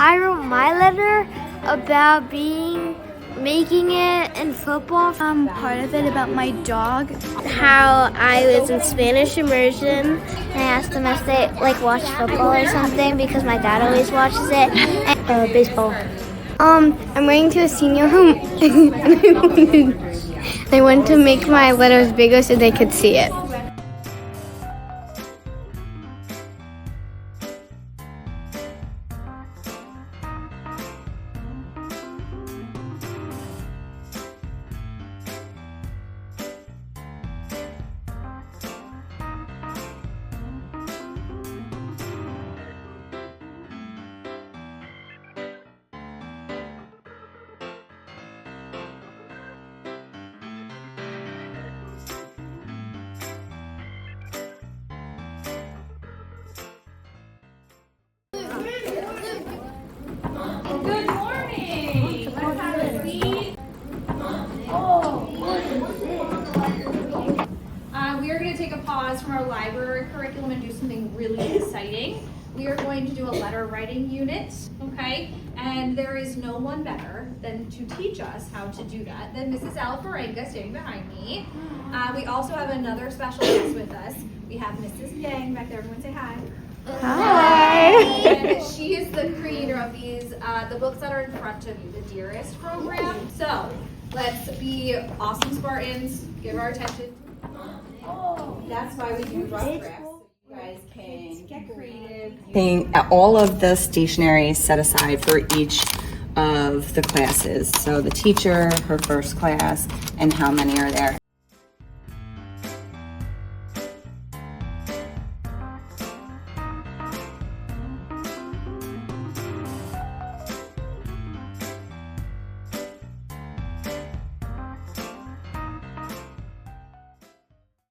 I wrote my letter about making it in football. Part of it about my dog. How I was in Spanish immersion. I asked them if they watch football or something because my dad always watches it. And baseball. I'm writing to a senior home. I wanted to make my letters bigger so they could see it. We are going to take a pause from our library curriculum and do something really exciting. We are going to do a letter writing unit, okay? And there is no one better than to teach us how to do that than Mrs. Alifirenka standing behind me. We also have another special guest with us. We have Mrs. Yang back there. Everyone say hi. Hi. And she is the creator of these, the books that are in front of you, the Dearist program. So let's be awesome Spartans, give our attention. That's why we do rough drafts. You guys can get creative. All of the stationery set aside for each of the classes. So the teacher, her first class, and how many are there.